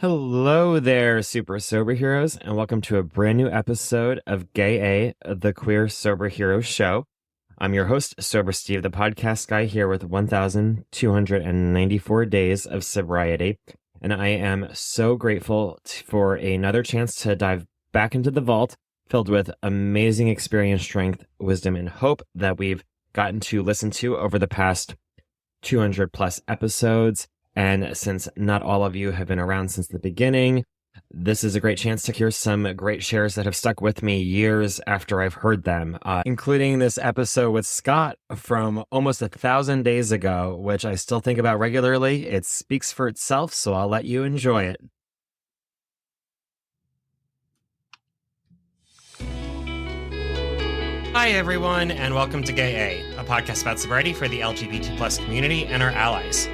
Hello there, super sober heroes, and welcome to a brand new episode of Gay A, the Queer Sober Hero Show. I'm your host, Sober Steve, the podcast guy here with 1,294 days of sobriety, and I am so grateful for another chance to dive back into the vault filled with amazing experience, strength, wisdom, and hope that we've gotten to listen to over the past 200 plus episodes. And since not all of you have been around since the beginning, this is a great chance to hear some great shares that have stuck with me years after I've heard them, including this episode with Scott from almost 1,000 days ago, which I still think about regularly. It speaks for itself, so I'll let you enjoy it. Hi, everyone, and welcome to Gay A podcast about sobriety for the LGBT plus community and our allies.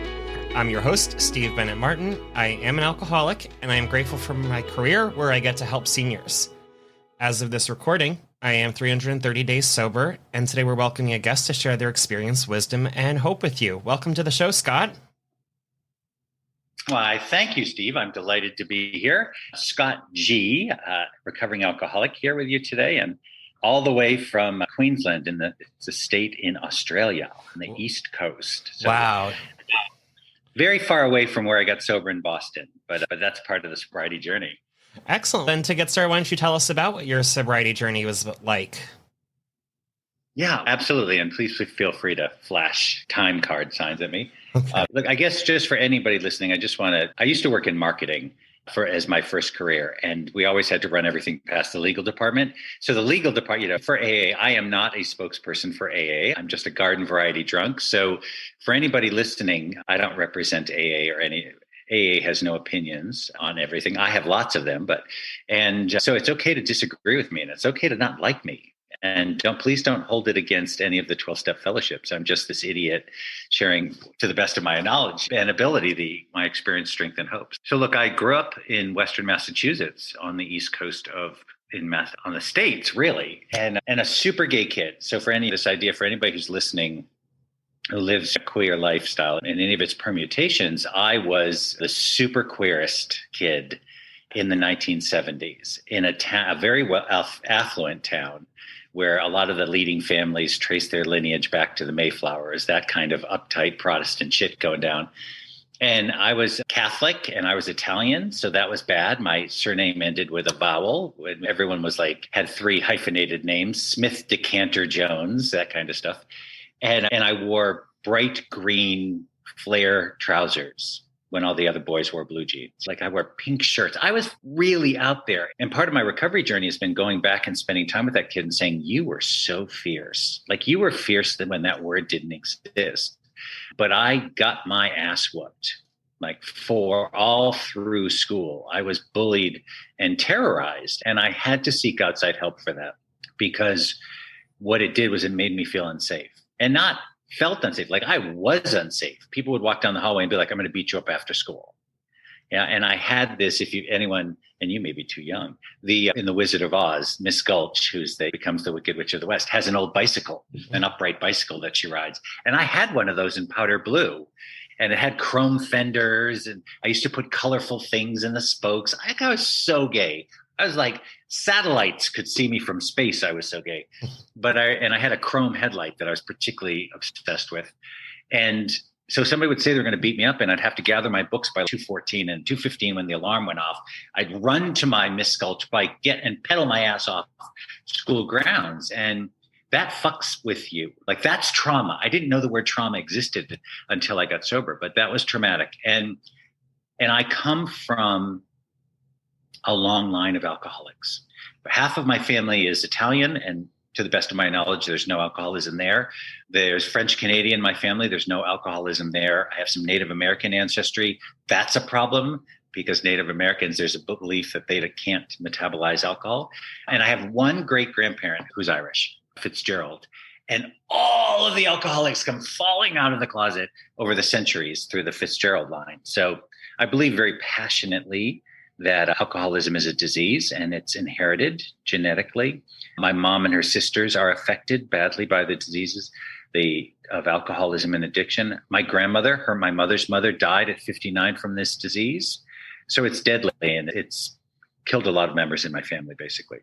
I'm your host, Steve Bennett Martin. I am an alcoholic, and I am grateful for my career where I get to help seniors. As of this recording, I am 330 days sober, and today we're welcoming a guest to share their experience, wisdom, and hope with you. Welcome to the show, Scott. Why, thank you, Steve. I'm delighted to be here. Scott G., recovering alcoholic, here with you today, and all the way from Queensland, it's a state in Australia on the East Coast. So, wow. Very far away from where I got sober in Boston, but that's part of the sobriety journey. Excellent. Then to get started, why don't you tell us about what your sobriety journey was like? Yeah, absolutely. And please feel free to flash time card signs at me. Okay. Look, I guess just for anybody listening, I used to work in marketing as my first career, and we always had to run everything past the legal department. So the legal department, for AA, I am not a spokesperson for AA. I'm just a garden variety drunk. So for anybody listening, I don't represent AA or any. AA has no opinions on everything. I have lots of them, so it's okay to disagree with me, and it's okay to not like me. And please don't hold it against any of the 12-step fellowships. I'm just this idiot sharing, to the best of my knowledge and ability, my experience, strength, and hopes. So look, I grew up in Western Massachusetts on the East Coast on the States, really, and a super gay kid. So for anybody who's listening who lives a queer lifestyle in any of its permutations, I was the super queerest kid in the 1970s in a very affluent town, where a lot of the leading families trace their lineage back to the Mayflowers, that kind of uptight Protestant shit going down. And I was Catholic and I was Italian, so that was bad. My surname ended with a vowel. Everyone was had 3 hyphenated names, Smith, Decanter, Jones, that kind of stuff. And I wore bright green flare trousers when all the other boys wore blue jeans. I wore pink shirts. I was really out there. And part of my recovery journey has been going back and spending time with that kid and saying, you were so fierce. You were fierce when that word didn't exist. But I got my ass whooped, for all through school. I was bullied and terrorized, and I had to seek outside help for that, because what it did was it made me feel unsafe, and not felt unsafe. I was unsafe. People would walk down the hallway and be like, I'm going to beat you up after school. Yeah. And I had this, anyone, and you may be too young, in The Wizard of Oz, Miss Gulch, becomes the Wicked Witch of the West, has an old bicycle, an upright bicycle that she rides. And I had one of those in powder blue, and it had chrome fenders, and I used to put colorful things in the spokes. I was so gay. I was satellites could see me from space. I was so gay. But I had a chrome headlight that I was particularly obsessed with. And so somebody would say they're going to beat me up, and I'd have to gather my books by 2:14, and 2:15 when the alarm went off, I'd run to my Miss Gulch bike, and pedal my ass off school grounds. And that fucks with you. That's trauma. I didn't know the word trauma existed until I got sober, but that was traumatic. And I come from a long line of alcoholics. Half of my family is Italian, and to the best of my knowledge, there's no alcoholism there. There's French Canadian in my family. There's no alcoholism there. I have some Native American ancestry. That's a problem, because Native Americans, there's a belief that they can't metabolize alcohol. And I have one great grandparent who's Irish, Fitzgerald. And all of the alcoholics come falling out of the closet over the centuries through the Fitzgerald line. So I believe very passionately that alcoholism is a disease, and it's inherited genetically. My mom and her sisters are affected badly by the diseases of alcoholism and addiction. My grandmother, my mother's mother, died at 59 from this disease. So it's deadly, and it's killed a lot of members in my family, basically.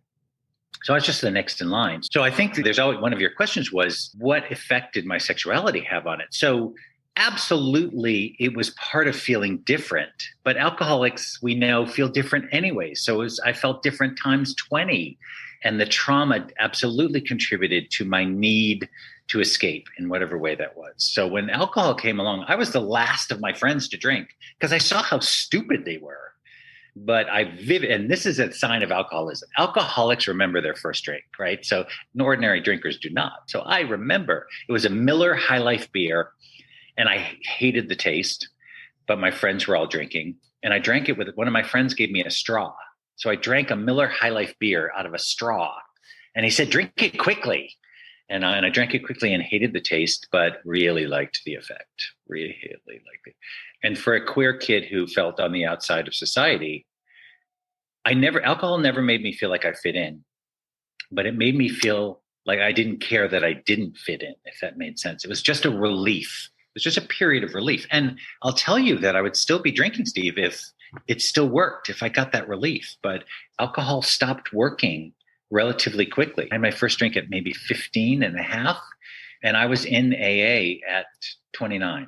So I was just the next in line. So I think there's always one of your questions was, what effect did my sexuality have on it? So absolutely, it was part of feeling different. But alcoholics, we know, feel different anyway. So I felt different times 20. And the trauma absolutely contributed to my need to escape in whatever way that was. So when alcohol came along, I was the last of my friends to drink because I saw how stupid they were. But and this is a sign of alcoholism. Alcoholics remember their first drink, right? So ordinary drinkers do not. So I remember it was a Miller High Life beer, and I hated the taste, but my friends were all drinking, and I drank it with one of my friends gave me a straw. So I drank a Miller High Life beer out of a straw, and he said, "Drink it quickly." And I drank it quickly and hated the taste, but really liked the effect. Really liked it. And for a queer kid who felt on the outside of society, alcohol never made me feel like I fit in, but it made me feel like I didn't care that I didn't fit in, if that made sense. It was just a relief. It was just a period of relief. And I'll tell you that I would still be drinking, Steve, if it still worked, if I got that relief. But alcohol stopped working relatively quickly. I had my first drink at maybe 15 and a half, and I was in AA at 29,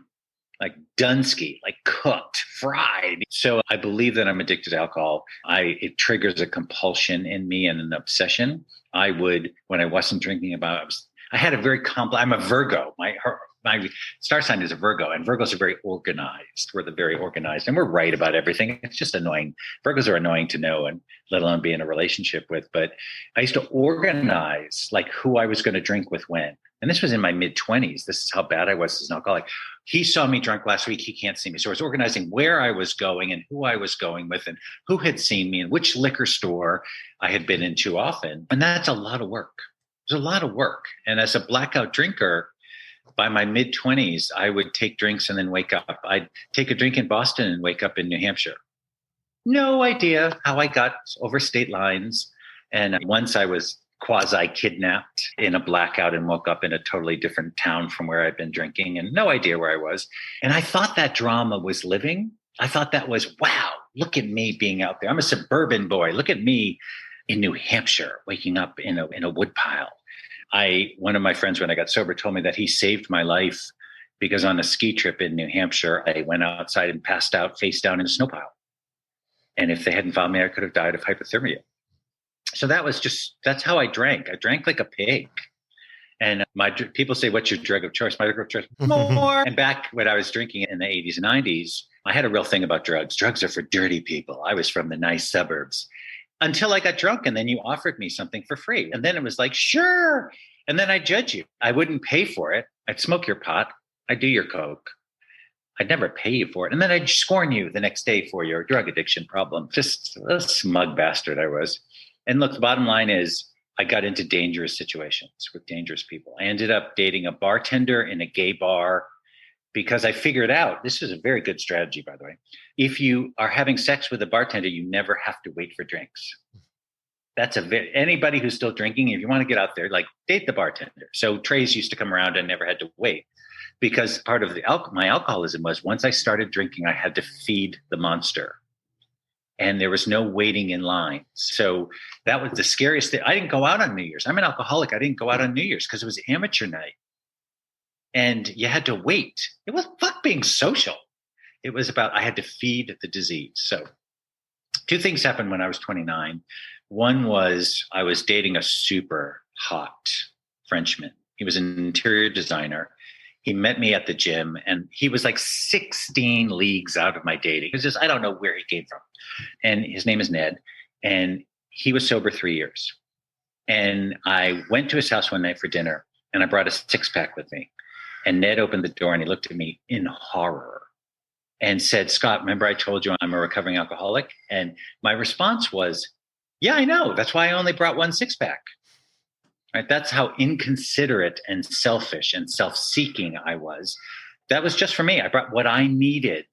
like Dunsky, like cooked, fried. So I believe that I'm addicted to alcohol. It triggers a compulsion in me and an obsession. When I wasn't drinking, I had a very complex, I'm a Virgo. My star sign is a Virgo, and Virgos are very organized. We're very organized, and we're right about everything. It's just annoying. Virgos are annoying to know, and let alone be in a relationship with. But I used to organize like who I was going to drink with when. And this was in my mid-20s. This is how bad I was as an alcoholic. He saw me drunk last week. He can't see me. So I was organizing where I was going and who I was going with and who had seen me and which liquor store I had been in too often. And that's a lot of work. It's a lot of work. And as a blackout drinker, by my mid-20s, I would take drinks and then wake up. I'd take a drink in Boston and wake up in New Hampshire. No idea how I got over state lines. And once I was quasi-kidnapped in a blackout and woke up in a totally different town from where I'd been drinking and no idea where I was. And I thought that drama was living. I thought that was, wow, look at me being out there. I'm a suburban boy. Look at me in New Hampshire, waking up in a woodpile. One of my friends, when I got sober, told me that he saved my life because on a ski trip in New Hampshire, I went outside and passed out face down in a snow pile. And if they hadn't found me, I could have died of hypothermia. So that's how I drank. I drank like a pig. And people say, what's your drug of choice? My drug of choice, more. And back when I was drinking in the 80s and 90s, I had a real thing about drugs. Drugs are for dirty people. I was from the nice suburbs. Until I got drunk, and then you offered me something for free. And then it was like, sure. And then I'd judge you. I wouldn't pay for it. I'd smoke your pot. I'd do your coke. I'd never pay you for it. And then I'd scorn you the next day for your drug addiction problem. Just a smug bastard I was. And look, the bottom line is I got into dangerous situations with dangerous people. I ended up dating a bartender in a gay bar because I figured out, this is a very good strategy, by the way. If you are having sex with a bartender, you never have to wait for drinks. That's anybody who's still drinking, if you want to get out there, like date the bartender. So trays used to come around and never had to wait because part of my alcoholism was once I started drinking, I had to feed the monster. And there was no waiting in line. So that was the scariest thing. I didn't go out on New Year's. I'm an alcoholic. I didn't go out on New Year's because it was amateur night. And you had to wait. It was fuck being social. It was about, I had to feed the disease. So two things happened when I was 29. One was I was dating a super hot Frenchman. He was an interior designer. He met me at the gym and he was like 16 leagues out of my dating. It was just, I don't know where he came from. And his name is Ned. And he was sober 3 years. And I went to his house one night for dinner and I brought a 6-pack with me. And Ned opened the door and he looked at me in horror and said, Scott, remember I told you I'm a recovering alcoholic? And my response was, yeah, I know. That's why I only brought one 6-pack. Right? That's how inconsiderate and selfish and self-seeking I was. That was just for me. I brought what I needed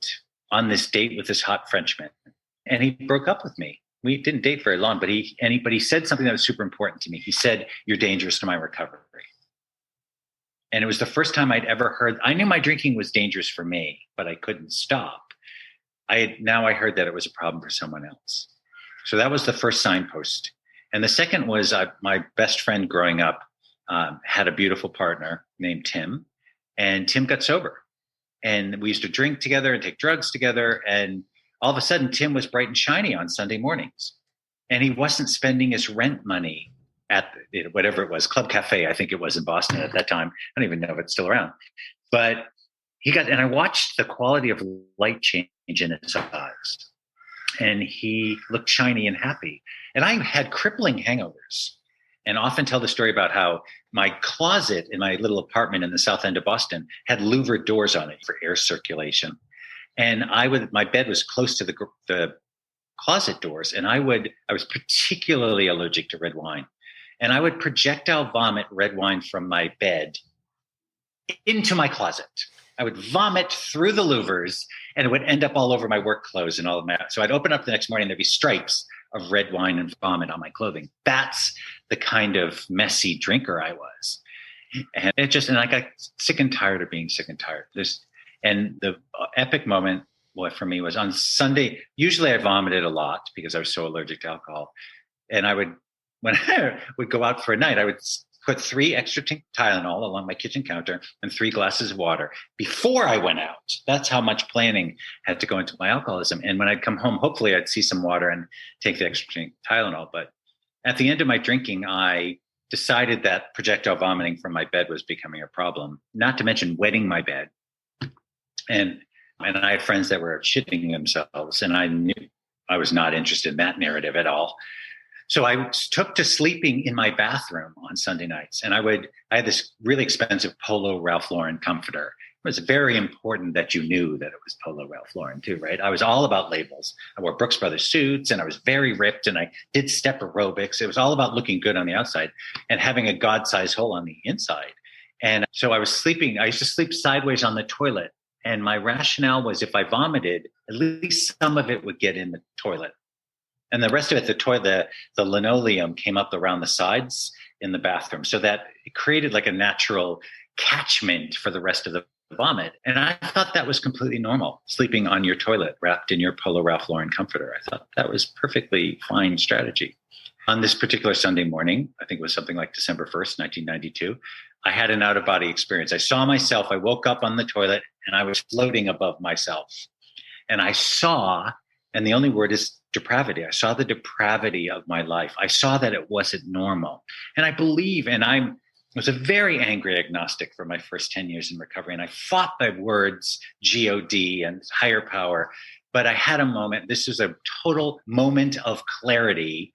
on this date with this hot Frenchman. And he broke up with me. We didn't date very long, but he said something that was super important to me. He said, you're dangerous to my recovery. And it was the first time I'd ever heard, I knew my drinking was dangerous for me, but I couldn't stop. I heard that it was a problem for someone else. So that was the first signpost. And the second was my best friend growing up had a beautiful partner named Tim, and Tim got sober. And we used to drink together and take drugs together. And all of a sudden, Tim was bright and shiny on Sunday mornings. And he wasn't spending his rent money at whatever it was, Club Cafe, I think it was in Boston at that time. I don't even know if it's still around. But and I watched the quality of light change in his eyes. And he looked shiny and happy. And I had crippling hangovers, and often tell the story about how my closet in my little apartment in the south end of Boston had louvered doors on it for air circulation. And my bed was close to the closet doors. And I was particularly allergic to red wine. And I would projectile vomit red wine from my bed into my closet. I would vomit through the louvers, and it would end up all over my work clothes and all of that. So I'd open up the next morning, there'd be stripes of red wine and vomit on my clothing. That's the kind of messy drinker I was. And I got sick and tired of being sick and tired. And the epic moment for me was on Sunday. Usually I vomited a lot because I was so allergic to alcohol. And when I would go out for a night, I would put 3 extra Tylenol along my kitchen counter and 3 glasses of water before I went out. That's how much planning had to go into my alcoholism. And when I'd come home, hopefully I'd see some water and take the extra Tylenol. But at the end of my drinking, I decided that projectile vomiting from my bed was becoming a problem, not to mention wetting my bed. And I had friends that were shitting themselves, and I knew I was not interested in that narrative at all. So I took to sleeping in my bathroom on Sunday nights. And I had this really expensive Polo Ralph Lauren comforter. It was very important that you knew that it was Polo Ralph Lauren too, right? I was all about labels. I wore Brooks Brothers suits, and I was very ripped, and I did step aerobics. It was all about looking good on the outside and having a God-sized hole on the inside. And so I used to sleep sideways on the toilet. And my rationale was if I vomited, at least some of it would get in the toilet. And the rest of it, the linoleum came up around the sides in the bathroom, so that it created like a natural catchment for the rest of the vomit. And I thought that was completely normal, sleeping on your toilet wrapped in your Polo Ralph Lauren comforter. I thought that was perfectly fine strategy. On this particular Sunday morning, I think it was something like December 1st, 1992, I had an out-of-body experience. I saw myself. I woke up on the toilet, and I was floating above myself. And I saw, and the only word is depravity. I saw the depravity of my life. I saw that it wasn't normal. And I believe, and I was a very angry agnostic for my first 10 years in recovery. And I fought the words God and higher power. But I had a moment. This was a total moment of clarity.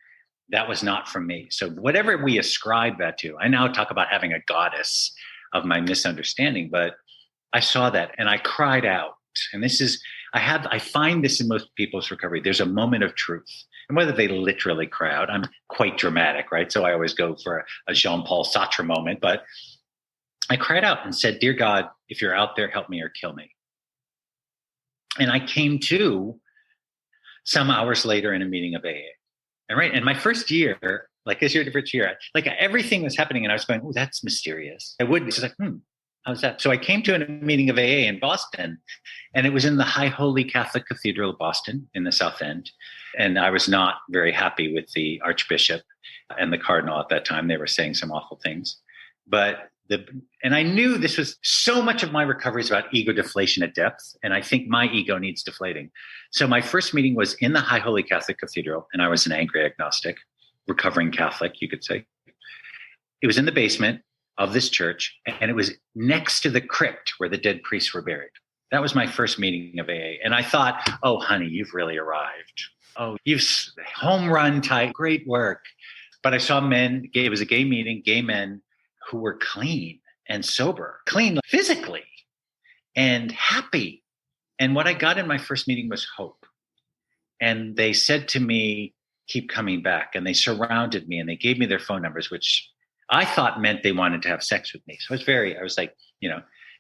That was not from me. So whatever we ascribe that to, I now talk about having a goddess of my misunderstanding, but I saw that and I cried out. And I find this in most people's recovery. There's a moment of truth. And whether they literally cry out, I'm quite dramatic, right? So I always go for a Jean-Paul Sartre moment. But I cried out and said, "Dear God, if you're out there, help me or kill me." And I came to some hours later in a meeting of AA. And my first year, like this year, first year, like everything was happening, and I was going, "Oh, that's mysterious." It's like, how's that? So I came to a meeting of AA in Boston, and it was in the High Holy Catholic Cathedral of Boston in the South End. And I was not very happy with the Archbishop and the Cardinal at that time. They were saying some awful things. And I knew this was so much of my recovery is about ego deflation at depth. And I think my ego needs deflating. So my first meeting was in the High Holy Catholic Cathedral, and I was an angry agnostic, recovering Catholic, you could say. It was in the basement of this church, and it was next to the crypt where the dead priests were buried. That was my first meeting of AA. And I thought, "Oh, honey, you've really arrived. Oh, you've home run type, great work." But I saw men, it was a gay meeting, gay men who were clean and sober, clean physically and happy. And what I got in my first meeting was hope. And they said to me, "Keep coming back." And they surrounded me and they gave me their phone numbers, which I thought meant they wanted to have sex with me. So I was like,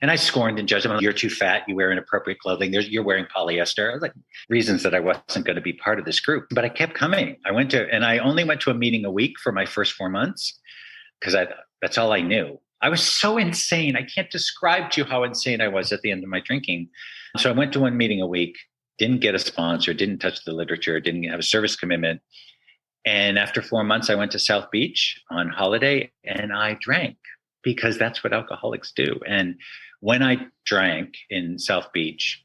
and I scorned and judged them. "You're too fat. You wear inappropriate clothing. You're wearing polyester." I was like, reasons that I wasn't going to be part of this group. But I kept coming. I only went to a meeting a week for my first 4 months because that's all I knew. I was so insane. I can't describe to you how insane I was at the end of my drinking. So I went to one meeting a week, didn't get a sponsor, didn't touch the literature, didn't have a service commitment. And after 4 months, I went to South Beach on holiday and I drank because that's what alcoholics do. And when I drank in South Beach,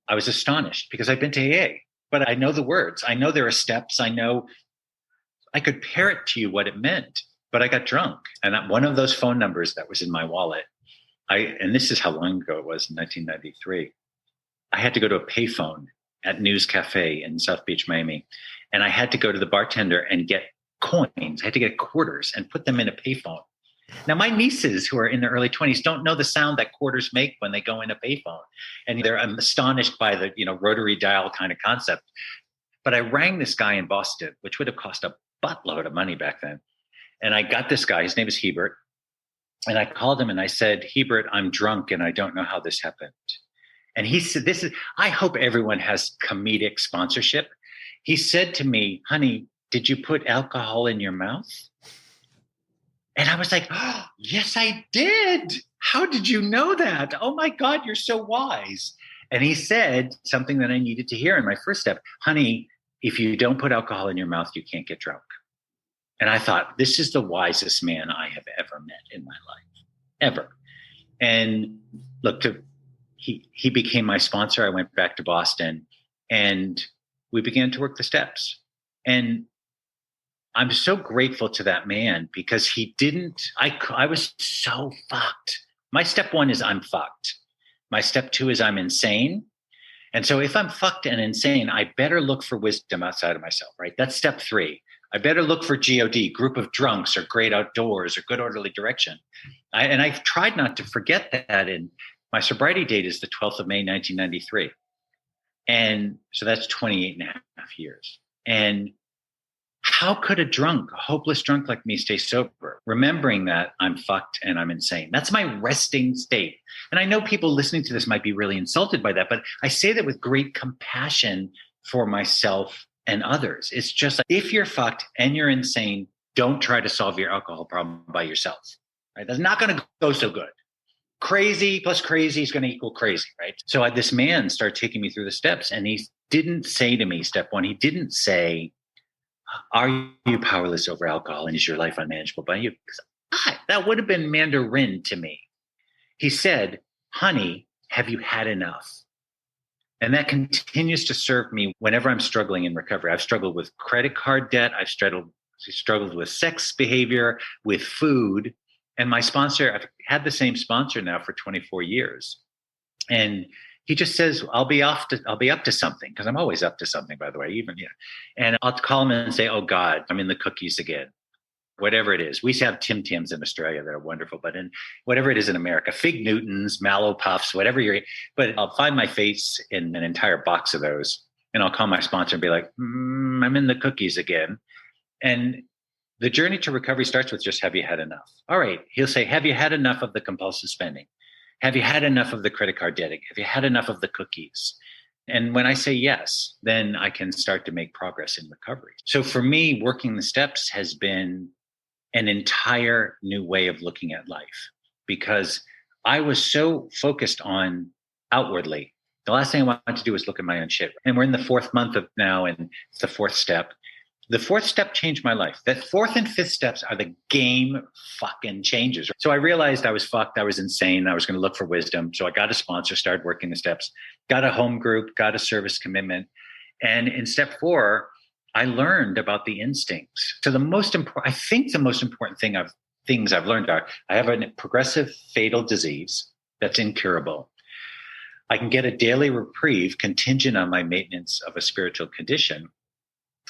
I was astonished because I'd been to AA, but I know the words. I know there are steps. I know I could parrot to you what it meant, but I got drunk. And one of those phone numbers that was in my wallet, and this is how long ago it was, in 1993, I had to go to a payphone at News Cafe in South Beach, Miami. And I had to go to the bartender and get coins. I had to get quarters and put them in a payphone. Now, my nieces who are in their early 20s don't know the sound that quarters make when they go in a payphone. And they're astonished by the, rotary dial kind of concept. But I rang this guy in Boston, which would have cost a buttload of money back then. And I got this guy, his name is Hebert. And I called him and I said, Hebert, I'm drunk and I don't know how this happened. And he said, I hope everyone has comedic sponsorship. He said to me, honey, did you put alcohol in your mouth? And I was like, oh, yes, I did. How did you know that? Oh my God, you're so wise. And he said something that I needed to hear in my first step. Honey, if you don't put alcohol in your mouth, you can't get drunk. And I thought, this is the wisest man I have ever met in my life, ever. And look, he became my sponsor. I went back to Boston and we began to work the steps. And I'm so grateful to that man because he didn't, I was so fucked. My step one is I'm fucked. My step two is I'm insane. And so if I'm fucked and insane, I better look for wisdom outside of myself, right? That's step three. I better look for GOD, group of drunks, or great outdoors, or good orderly direction. And I've tried not to forget that. And my sobriety date is the 12th of May, 1993. And so that's 28 and a half years. And how could a hopeless drunk like me stay sober? Remembering that I'm fucked and I'm insane. That's my resting state. And I know people listening to this might be really insulted by that, but I say that with great compassion for myself and others. It's just like, if you're fucked and you're insane, don't try to solve your alcohol problem by yourself. Right? That's not going to go so good. Crazy plus crazy is going to equal crazy, right? So this man started taking me through the steps, and he didn't say to me, step one, he didn't say, are you powerless over alcohol and is your life unmanageable by you? That would have been Mandarin to me. He said, honey, have you had enough? And that continues to serve me whenever I'm struggling in recovery. I've struggled with credit card debt. I've struggled with sex behavior, with food. And my sponsor, I've had the same sponsor now for 24 years. And he just says, I'll be up to something, because I'm always up to something, by the way, and I'll call him and say, oh God, I'm in the cookies again. Whatever it is. We have Tim Tams in Australia that are wonderful, but in whatever it is in America, Fig Newtons, Mallow Puffs, whatever but I'll find my face in an entire box of those, and I'll call my sponsor and be like, I'm in the cookies again. And the journey to recovery starts with just, have you had enough? All right. He'll say, have you had enough of the compulsive spending? Have you had enough of the credit card debt? Have you had enough of the cookies? And when I say yes, then I can start to make progress in recovery. So for me, working the steps has been an entire new way of looking at life, because I was so focused on outwardly. The last thing I wanted to do was look at my own shit. And we're in the 4th month of now, and it's the 4th step. The 4th step changed my life. The 4th and 5th steps are the game fucking changers. So I realized I was fucked. I was insane. I was going to look for wisdom. So I got a sponsor, started working the steps, got a home group, got a service commitment. And in step 4, I learned about the instincts. So the most important things I've learned are, I have a progressive fatal disease that's incurable. I can get a daily reprieve contingent on my maintenance of a spiritual condition,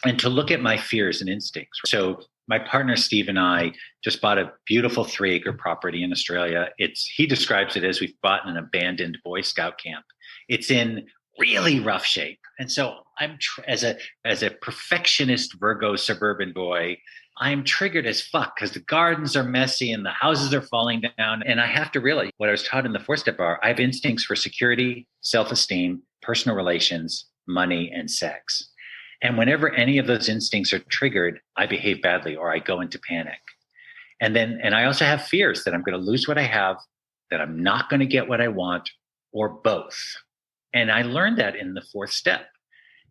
and to look at my fears and instincts. So my partner, Steve, and I just bought a beautiful 3-acre property in Australia. He describes it as, we've bought an abandoned Boy Scout camp. It's in really rough shape. And so as a perfectionist Virgo suburban boy, I'm triggered as fuck, because the gardens are messy and the houses are falling down. And I have to realize what I was taught in the 4th step are, I have instincts for security, self-esteem, personal relations, money, and sex. And whenever any of those instincts are triggered, I behave badly or I go into panic. And I also have fears that I'm going to lose what I have, that I'm not going to get what I want, or both. And I learned that in the fourth step,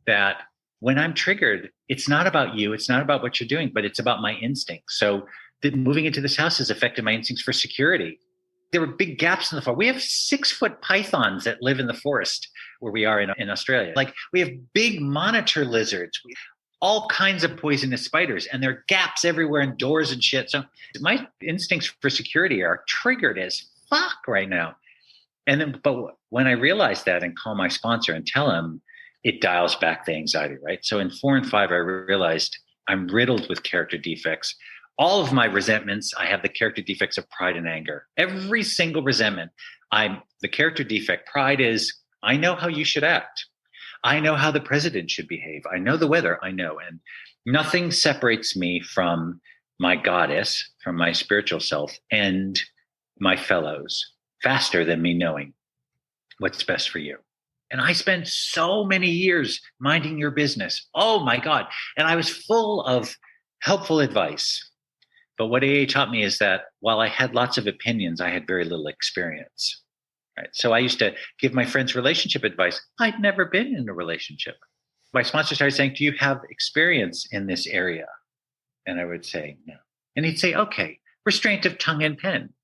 that when I'm triggered, it's not about you, it's not about what you're doing, but it's about my instincts. So moving into this house has affected my instincts for security. There were big gaps in the forest. We have 6-foot pythons that live in the forest where we are in Australia. Like, we have big monitor lizards, all kinds of poisonous spiders, and there are gaps everywhere and doors and shit. So my instincts for security are triggered as fuck right now. And then, but when I realize that and call my sponsor and tell him, it dials back the anxiety, right? So in 4 and 5, I realized I'm riddled with character defects. All of my resentments, I have the character defects of pride and anger. Every single resentment, the character defect. Pride is, I know how you should act. I know how the president should behave. I know the weather. I know. And nothing separates me from my goddess, from my spiritual self, and my fellows faster than me knowing what's best for you. And I spent so many years minding your business. Oh my God. And I was full of helpful advice. But what AA taught me is that while I had lots of opinions, I had very little experience. Right? So I used to give my friends relationship advice. I'd never been in a relationship. My sponsor started saying, do you have experience in this area? And I would say, no. And he'd say, okay, restraint of tongue and pen.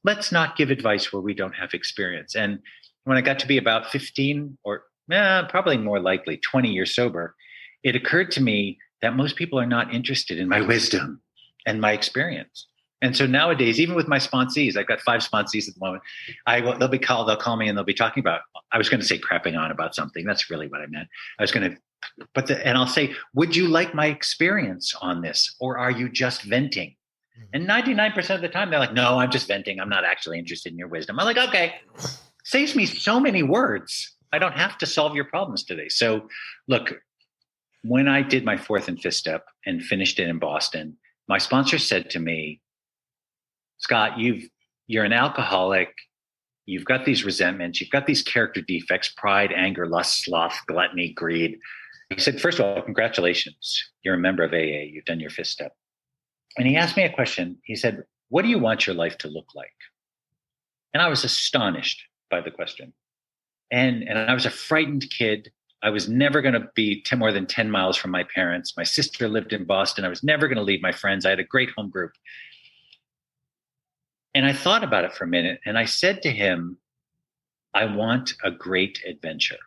Let's not give advice where we don't have experience. And when I got to be about 15 or probably more likely 20 years sober, it occurred to me that most people are not interested in my wisdom and my experience. And so nowadays, even with my sponsees, I've got 5 sponsees at the moment. They'll call me and they'll be talking about, I was going to say crapping on about something. That's really what I meant. I was going to, and I'll say, would you like my experience on this? Or are you just venting? And 99% of the time, they're like, no, I'm just venting. I'm not actually interested in your wisdom. I'm like, okay, saves me so many words. I don't have to solve your problems today. So look, when I did my 4th and 5th step and finished it in Boston, my sponsor said to me, Scott, you're an alcoholic. You've got these resentments. You've got these character defects, pride, anger, lust, sloth, gluttony, greed. He said, first of all, congratulations. You're a member of AA. You've done your 5th step. And he asked me a question. He said, what do you want your life to look like? And I was astonished by the question. And I was a frightened kid. I was never going to be more than 10 miles from my parents. My sister lived in Boston. I was never going to leave my friends. I had a great home group. And I thought about it for a minute. And I said to him, I want a great adventure.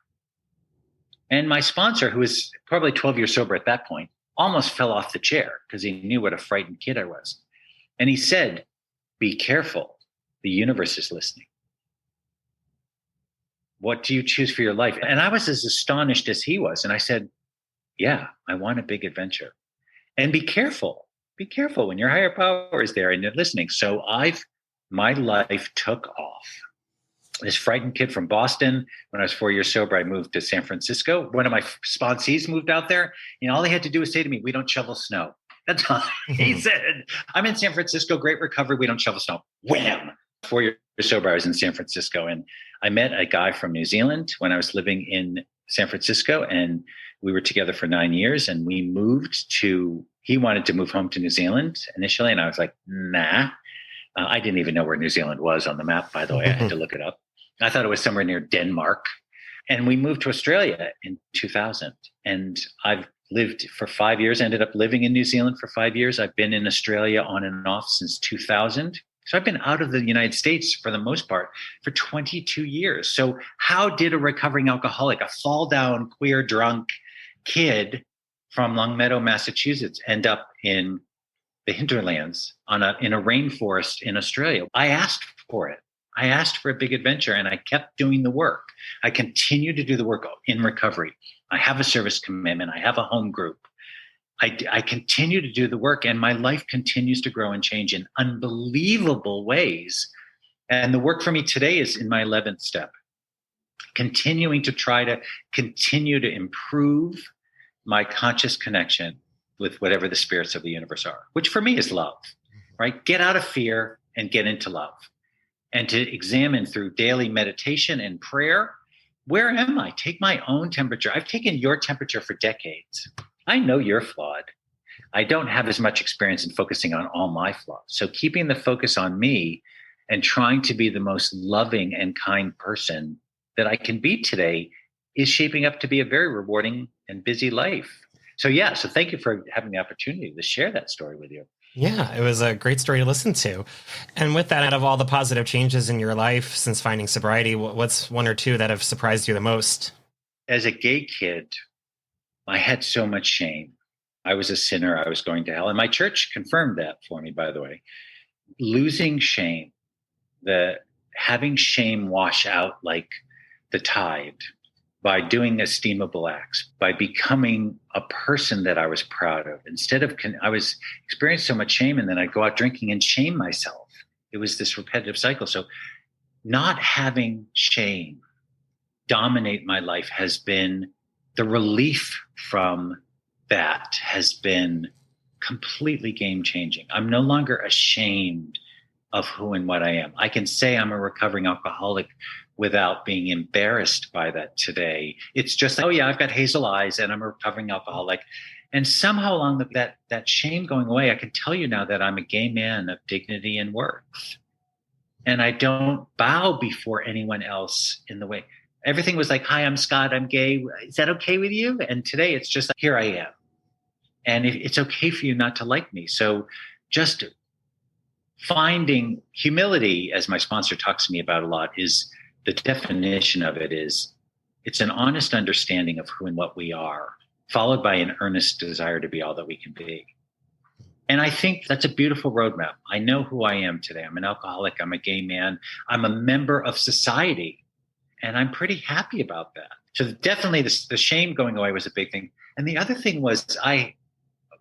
And my sponsor, who was probably 12 years sober at that point, almost fell off the chair because he knew what a frightened kid I was. And he said, be careful. The universe is listening. What do you choose for your life? And I was as astonished as he was. And I said, yeah, I want a big adventure. And be careful. Be careful when your higher power is there and they're listening. So my life took off. This frightened kid from Boston, when I was 4 years sober, I moved to San Francisco. One of my sponsees moved out there. All they had to do was say to me, we don't shovel snow. That's all he said. I'm in San Francisco, great recovery. We don't shovel snow. Wham! 4 years sober, I was in San Francisco. And I met a guy from New Zealand when I was living in San Francisco. And we were together for 9 years. And we he wanted to move home to New Zealand initially. And I was like, nah. I didn't even know where New Zealand was on the map, by the way. I had to look it up. I thought it was somewhere near Denmark. And we moved to Australia in 2000. And I've lived for 5 years, ended up living in New Zealand for 5 years. I've been in Australia on and off since 2000. So I've been out of the United States for the most part for 22 years. So how did a recovering alcoholic, a fall down, queer, drunk kid from Longmeadow, Massachusetts, end up in the hinterlands in a rainforest in Australia? I asked for it. I asked for a big adventure and I kept doing the work. I continue to do the work in recovery. I have a service commitment. I have a home group. I continue to do the work and my life continues to grow and change in unbelievable ways. And the work for me today is in my 11th step, continuing to try to continue to improve my conscious connection with whatever the spirits of the universe are, which for me is love, right? Get out of fear and get into love. And to examine through daily meditation and prayer, where am I? Take my own temperature. I've taken your temperature for decades. I know you're flawed. I don't have as much experience in focusing on all my flaws. So keeping the focus on me and trying to be the most loving and kind person that I can be today is shaping up to be a very rewarding and busy life. So yeah, so thank you for having the opportunity to share that story with you. Yeah, it was a great story to listen to. And with that, out of all the positive changes in your life since finding sobriety, what's one or two that have surprised you the most? As a gay kid, I had so much shame. I was a sinner. I was going to hell. And my church confirmed that for me, by the way. Losing shame, the having shame wash out like the tide by doing esteemable acts, by becoming a person that I was proud of. Instead of, I was experiencing so much shame, and then I'd go out drinking and shame myself. It was this repetitive cycle. So not having shame dominate my life has been the relief from that has been completely game changing. I'm no longer ashamed of who and what I am. I can say I'm a recovering alcoholic without being embarrassed by that today. It's just like, oh yeah, I've got hazel eyes and I'm a recovering alcoholic. And somehow along that shame going away, I can tell you now that I'm a gay man of dignity and worth. And I don't bow before anyone else in the way. Everything was like, hi, I'm Scott, I'm gay. Is that okay with you? And today it's just like, here I am. And it's okay for you not to like me. So just finding humility, as my sponsor talks to me about a lot, is the definition of it is it's an honest understanding of who and what we are, followed by an earnest desire to be all that we can be. And I think that's a beautiful roadmap. I know who I am today. I'm an alcoholic. I'm a gay man. I'm a member of society. And I'm pretty happy about that. So definitely the shame going away was a big thing. And the other thing was I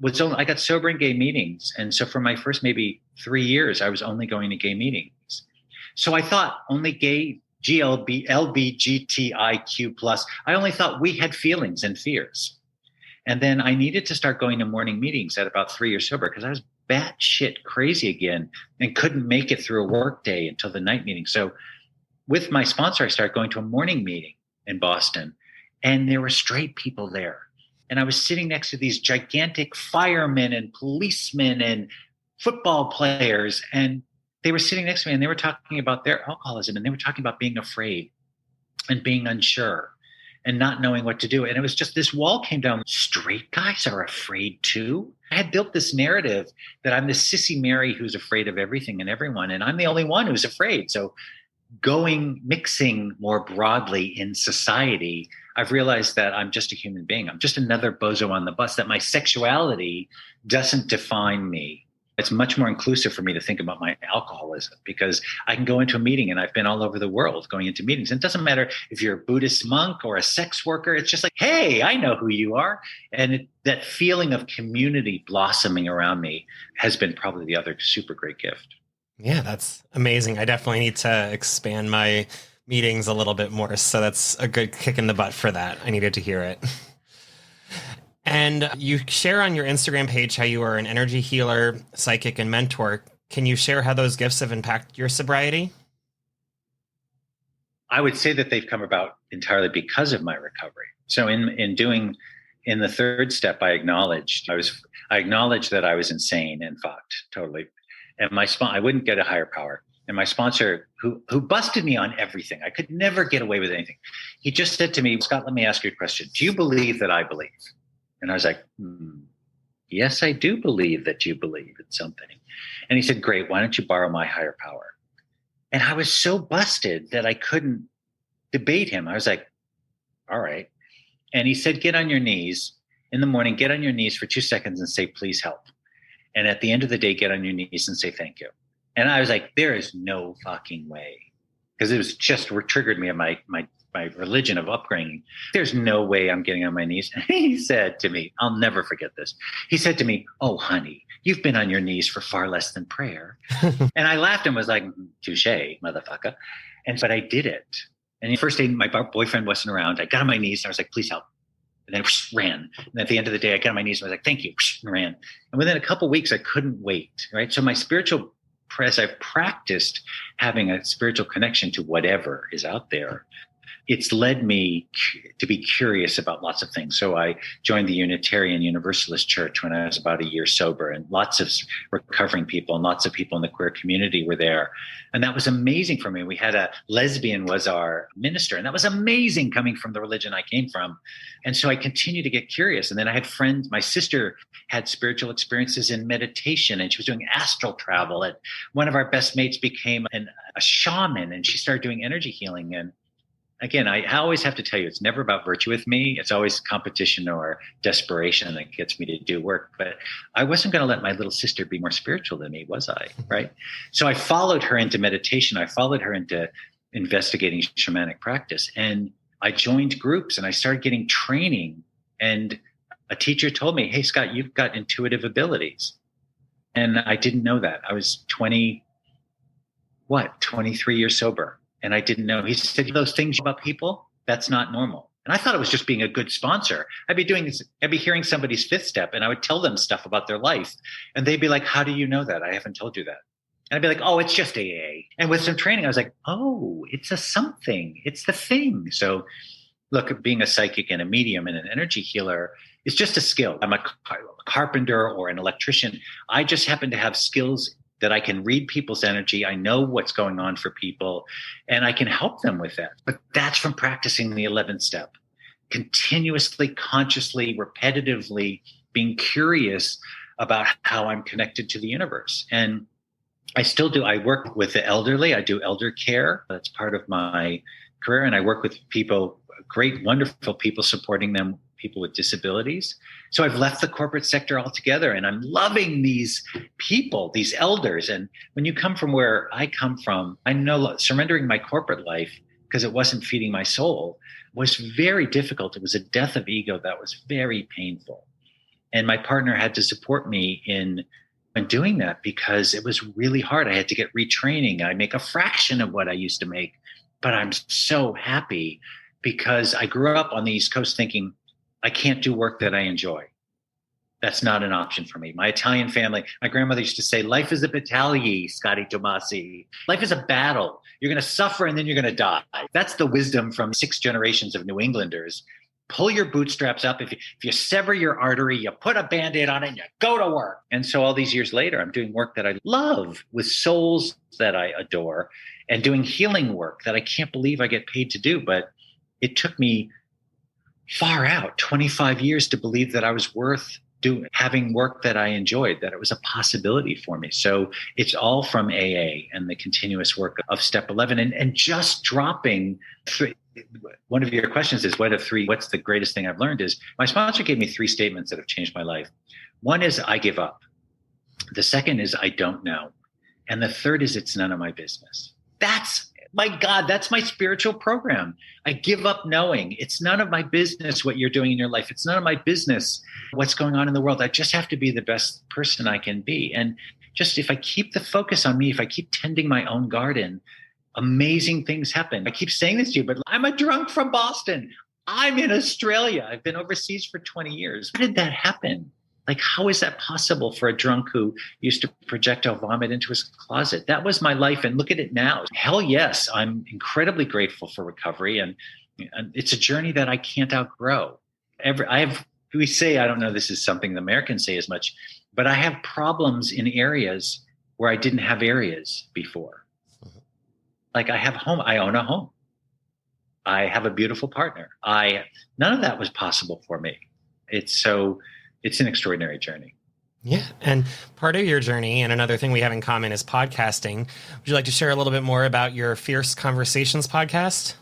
got sober in gay meetings. And so for my first maybe 3 years, I was only going to gay meetings. So I thought only gay, GLB, LBGTIQ plus, I only thought we had feelings and fears. And then I needed to start going to morning meetings at about 3 years sober because I was batshit crazy again and couldn't make it through a work day until the night meeting. So with my sponsor, I started going to a morning meeting in Boston, and there were straight people there. And I was sitting next to these gigantic firemen and policemen and football players. And they were sitting next to me and they were talking about their alcoholism, and they were talking about being afraid and being unsure and not knowing what to do. And it was just this wall came down. Straight guys are afraid too. I had built this narrative that I'm the sissy Mary who's afraid of everything and everyone. And I'm the only one who's afraid. So mixing more broadly in society, I've realized that I'm just a human being. I'm just another bozo on the bus, that my sexuality doesn't define me. It's much more inclusive for me to think about my alcoholism because I can go into a meeting, and I've been all over the world going into meetings. And it doesn't matter if you're a Buddhist monk or a sex worker. It's just like, hey, I know who you are. And that feeling of community blossoming around me has been probably the other super great gift. Yeah, that's amazing. I definitely need to expand my meetings a little bit more. So that's a good kick in the butt for that. I needed to hear it. And you share on your Instagram page how you are an energy healer, psychic, and mentor. Can you share how those gifts have impacted your sobriety? I would say that they've come about entirely because of my recovery. So in the third step, I acknowledged that I was insane and fucked totally. And I wouldn't get a higher power. And my sponsor, who busted me on everything, I could never get away with anything. He just said to me, Scott, let me ask you a question. Do you believe that I believe? And I was like, yes, I do believe that you believe in something. And he said, great, why don't you borrow my higher power? And I was so busted that I couldn't debate him. I was like, all right. And he said, get on your knees in the morning, get on your knees for 2 seconds and say, please help. And at the end of the day, get on your knees and say thank you. And I was like, there is no fucking way. Because it was just triggered me in my religion of upbringing. There's no way I'm getting on my knees. And he said to me, I'll never forget this. He said to me, oh, honey, you've been on your knees for far less than prayer. And I laughed and was like, touche, motherfucker. But I did it. And the first day, my boyfriend wasn't around. I got on my knees and I was like, please help. And then ran. And at the end of the day, I got on my knees and I was like, thank you, and ran. And within a couple of weeks, I couldn't wait, right? So my spiritual I've practiced having a spiritual connection to whatever is out there. it's led me to be curious about lots of things. So I joined the Unitarian Universalist Church when I was about a year sober, and lots of recovering people and lots of people in the queer community were there. And that was amazing for me. We had a lesbian was our minister, and that was amazing coming from the religion I came from. And so I continued to get curious. And then I had friends, my sister had spiritual experiences in meditation, and she was doing astral travel. And one of our best mates became a shaman, and she started doing energy healing. And again, I always have to tell you, it's never about virtue with me. It's always competition or desperation that gets me to do work. But I wasn't going to let my little sister be more spiritual than me, was I? Right? So I followed her into meditation. I followed her into investigating shamanic practice. And I joined groups and I started getting training. And a teacher told me, hey, Scott, you've got intuitive abilities. And I didn't know that. I was 23 years sober. And I didn't know. He said, those things about people, that's not normal. And I thought it was just being a good sponsor. I'd be hearing somebody's fifth step, and I would tell them stuff about their life. And they'd be like, how do you know that? I haven't told you that. And I'd be like, oh, it's just AA. And with some training, I was like, oh, it's a something. It's the thing. So look, being a psychic and a medium and an energy healer is just a skill. I'm a carpenter or an electrician. I just happen to have skills that I can read people's energy. I know what's going on for people, and I can help them with that. But that's from practicing the 11th step, continuously, consciously, repetitively being curious about how I'm connected to the universe. And I still do. I work with the elderly. I do elder care. That's part of my career. And I work with people, great, wonderful people, supporting them, people with disabilities. So I've left the corporate sector altogether, and I'm loving these people, these elders. And when you come from where I come from, I know surrendering my corporate life because it wasn't feeding my soul was very difficult. It was a death of ego that was very painful. And my partner had to support me in doing that because it was really hard. I had to get retraining. I make a fraction of what I used to make, but I'm so happy because I grew up on the East Coast thinking, I can't do work that I enjoy. That's not an option for me. My Italian family, my grandmother used to say, life is a battaglia, Scotty Tomasi. Life is a battle. You're going to suffer and then you're going to die. That's the wisdom from 6 generations of New Englanders. Pull your bootstraps up. If you sever your artery, you put a Band-Aid on it and you go to work. And so all these years later, I'm doing work that I love with souls that I adore and doing healing work that I can't believe I get paid to do. But it took me far out, 25 years to believe that I was worth having work that I enjoyed, that it was a possibility for me. So it's all from AA and the continuous work of step 11 and just dropping one of your questions is what's the greatest thing I've learned is my sponsor gave me 3 statements that have changed my life. One is I give up. The second is I don't know. And the third is it's none of my business. My God, that's my spiritual program. I give up knowing. It's none of my business what you're doing in your life. It's none of my business what's going on in the world. I just have to be the best person I can be. And just if I keep the focus on me, if I keep tending my own garden, amazing things happen. I keep saying this to you, but I'm a drunk from Boston. I'm in Australia. I've been overseas for 20 years. How did that happen? Like, how is that possible for a drunk who used to projectile vomit into his closet? That was my life. And look at it now. Hell yes, I'm incredibly grateful for recovery. And it's a journey that I can't outgrow. We say, I don't know, this is something the Americans say as much, but I have problems in areas where I didn't have areas before. Like I own a home. I have a beautiful partner. None of that was possible for me. It's an extraordinary journey. Yeah. And part of your journey and another thing we have in common is podcasting. Would you like to share a little bit more about your Fierce Conversations podcast?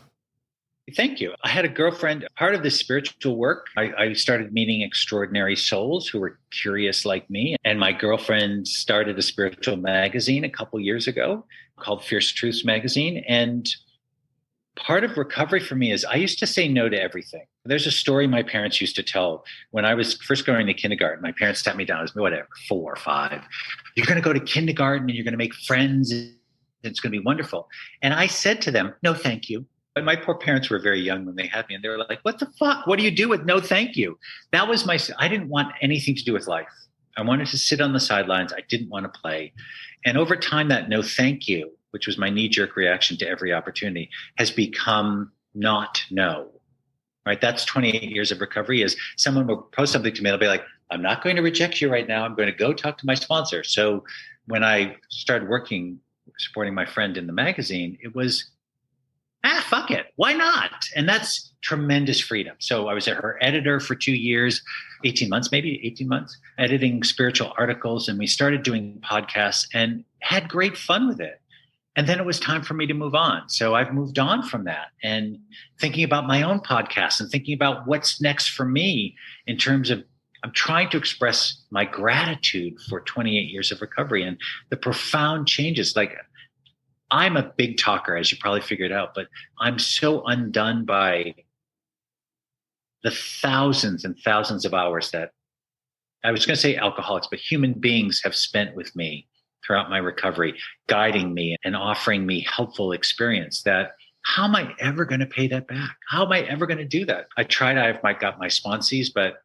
Thank you. I had a girlfriend, part of this spiritual work. I started meeting extraordinary souls who were curious like me. And my girlfriend started a spiritual magazine a couple years ago called Fierce Truths Magazine. And part of recovery for me is I used to say no to everything. There's a story my parents used to tell when I was first going to kindergarten. My parents sat me down as 4 or 5. You're going to go to kindergarten and you're going to make friends. And it's going to be wonderful. And I said to them, no, thank you. But my poor parents were very young when they had me. And they were like, what the fuck? What do you do with no thank you? That was I didn't want anything to do with life. I wanted to sit on the sidelines. I didn't want to play. And over time, that no thank you, which was my knee-jerk reaction to every opportunity, has become not know. Right? That's 28 years of recovery. Is someone will post something to me, they'll be like, I'm not going to reject you right now. I'm going to go talk to my sponsor. So when I started working, supporting my friend in the magazine, it was, fuck it. Why not? And that's tremendous freedom. So I was her editor for 2 years, 18 months, maybe 18 months, editing spiritual articles. And we started doing podcasts and had great fun with it. And then it was time for me to move on. So I've moved on from that and thinking about my own podcast and thinking about what's next for me in terms of I'm trying to express my gratitude for 28 years of recovery and the profound changes. Like, I'm a big talker, as you probably figured out, but I'm so undone by the thousands and thousands of hours that I was going to say alcoholics, but human beings have spent with me throughout my recovery, guiding me and offering me helpful experience that how am I ever going to pay that back? How am I ever going to do that? I tried, I've got my sponsees, but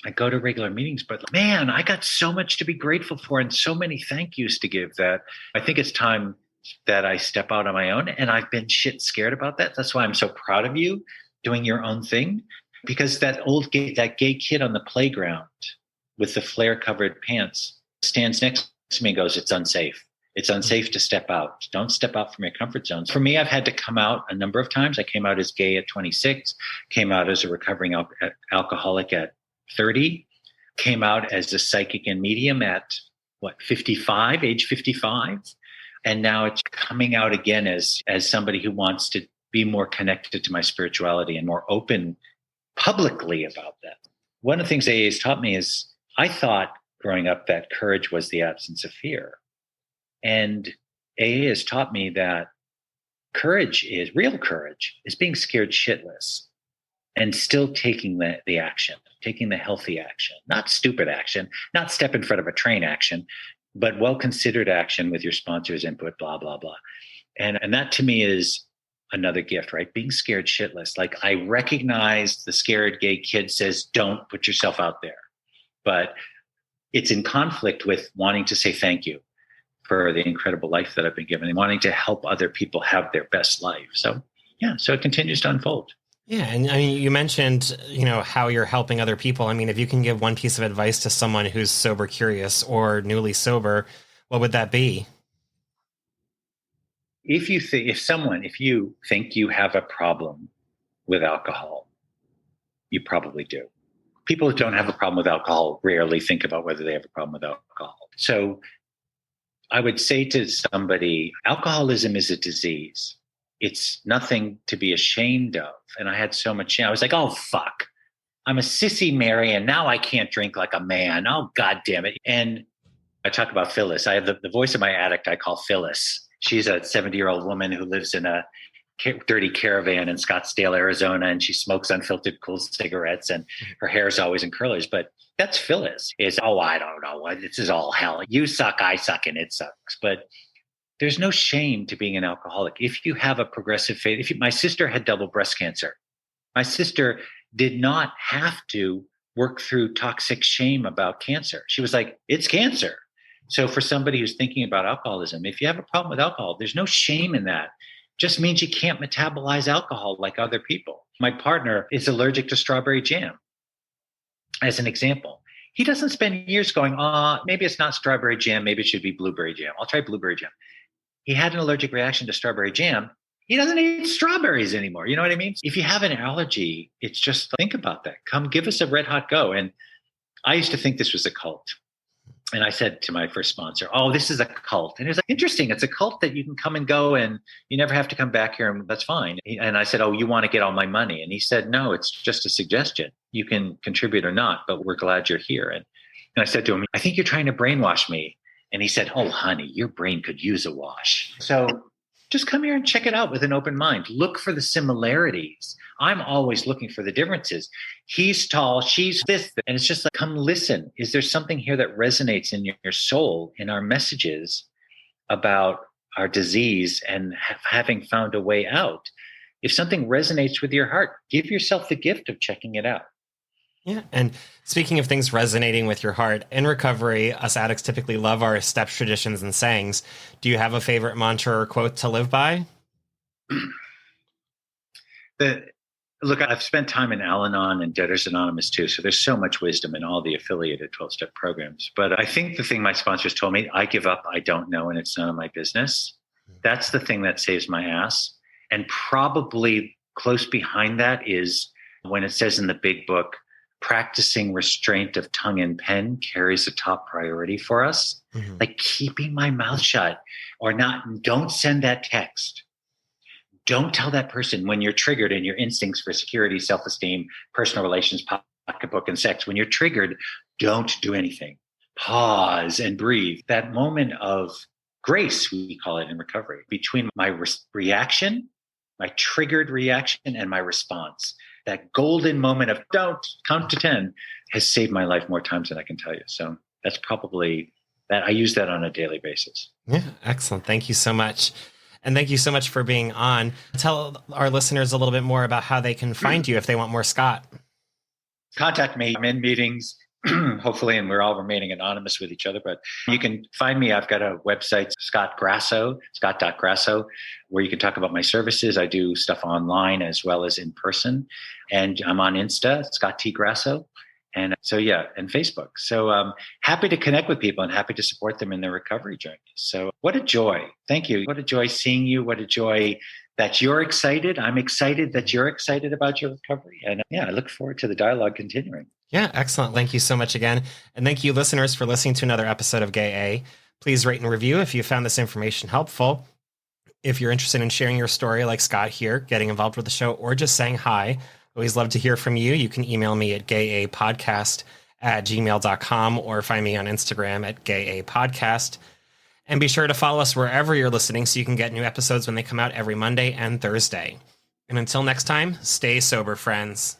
I go to regular meetings, but man, I got so much to be grateful for and so many thank yous to give that I think it's time that I step out on my own. And I've been shit scared about that. That's why I'm so proud of you doing your own thing, because that gay kid on the playground with the flare covered pants stands next to me and goes, it's unsafe. It's unsafe to step out. Don't step out from your comfort zones. For me, I've had to come out a number of times. I came out as gay at 26, came out as a recovering alcoholic at 30, came out as a psychic and medium at age 55. And now it's coming out again as somebody who wants to be more connected to my spirituality and more open publicly about that. One of the things AA has taught me is I thought growing up that courage was the absence of fear. And AA has taught me that real courage is being scared shitless and still taking the action, taking the healthy action, not stupid action, not step in front of a train action, but well-considered action with your sponsor's input, blah, blah, blah. And that to me is another gift, right? Being scared shitless. Like, I recognize the scared gay kid says, don't put yourself out there. But it's in conflict with wanting to say thank you for the incredible life that I've been given and wanting to help other people have their best life. So, yeah, so it continues to unfold. Yeah. And I mean, you mentioned, how you're helping other people. I mean, if you can give one piece of advice to someone who's sober curious or newly sober, what would that be? If you think you have a problem with alcohol, you probably do. People who don't have a problem with alcohol rarely think about whether they have a problem with alcohol. So I would say to somebody, alcoholism is a disease. It's nothing to be ashamed of. And I had so much shame. I was like, oh, fuck. I'm a sissy Mary, and now I can't drink like a man. Oh, God damn it. And I talk about Phyllis. I have the voice of my addict I call Phyllis. She's a 70-year-old woman who lives in a dirty caravan in Scottsdale, Arizona, and she smokes unfiltered cool cigarettes, and her hair is always in curlers. But that's Phyllis. I don't know. This is all hell. You suck, I suck, and it sucks. But there's no shame to being an alcoholic. If you have a progressive faith, my sister had double breast cancer. My sister did not have to work through toxic shame about cancer. She was like, it's cancer. So for somebody who's thinking about alcoholism, if you have a problem with alcohol, there's no shame in that. Just means you can't metabolize alcohol like other people. My partner is allergic to strawberry jam, as an example. He doesn't spend years going, maybe it's not strawberry jam, maybe it should be blueberry jam. I'll try blueberry jam. He had an allergic reaction to strawberry jam. He doesn't eat strawberries anymore. You know what I mean? If you have an allergy, it's just think about that. Come give us a red hot go. And I used to think this was a cult. And I said to my first sponsor, this is a cult. And he was like, interesting. It's a cult that you can come and go and you never have to come back here. And that's fine. And I said, you want to get all my money? And he said, no, it's just a suggestion. You can contribute or not, but we're glad you're here. And I said to him, I think you're trying to brainwash me. And he said, oh, honey, your brain could use a wash. So just come here and check it out with an open mind. Look for the similarities. I'm always looking for the differences. He's tall, she's this. And it's just like, come listen. Is there something here that resonates in your soul, in our messages about our disease and having found a way out? If something resonates with your heart, give yourself the gift of checking it out. Yeah. And speaking of things resonating with your heart, in recovery, us addicts typically love our steps, traditions, and sayings. Do you have a favorite mantra or quote to live by? Look, I've spent time in Al-Anon and Debtors Anonymous too. So there's so much wisdom in all the affiliated 12-step programs. But I think the thing my sponsors told me, I give up, I don't know, and it's none of my business. That's the thing that saves my ass. And probably close behind that is when it says in the big book, practicing restraint of tongue and pen carries a top priority for us. Mm-hmm. Like keeping my mouth shut or not, don't send that text. Don't tell that person when you're triggered and your instincts for security, self-esteem, personal relations, pocketbook, and sex. When you're triggered, don't do anything. Pause and breathe. That moment of grace, we call it in recovery, between my reaction, my triggered reaction, and my response. That golden moment of don't count to 10 has saved my life more times than I can tell you. So that's probably that. I use that on a daily basis. Yeah, excellent. Thank you so much. And thank you so much for being on. Tell our listeners a little bit more about how they can find you if they want more Scott. Contact me. I'm in meetings, hopefully, and we're all remaining anonymous with each other. But you can find me. I've got a website, scott.grasso, where you can talk about my services. I do stuff online as well as in person. And I'm on Insta, Scott T. Grasso. And so, and Facebook. So happy to connect with people and happy to support them in their recovery journey. So what a joy. Thank you. What a joy seeing you. What a joy that you're excited. I'm excited that you're excited about your recovery. And I look forward to the dialogue continuing. Yeah, excellent. Thank you so much again. And thank you, listeners, for listening to another episode of Gay A. Please rate and review if you found this information helpful. If you're interested in sharing your story like Scott here, getting involved with the show, or just saying hi, always love to hear from you. You can email me at gayapodcast@gmail.com or find me on Instagram at gayapodcast. And be sure to follow us wherever you're listening so you can get new episodes when they come out every Monday and Thursday. And until next time, stay sober, friends.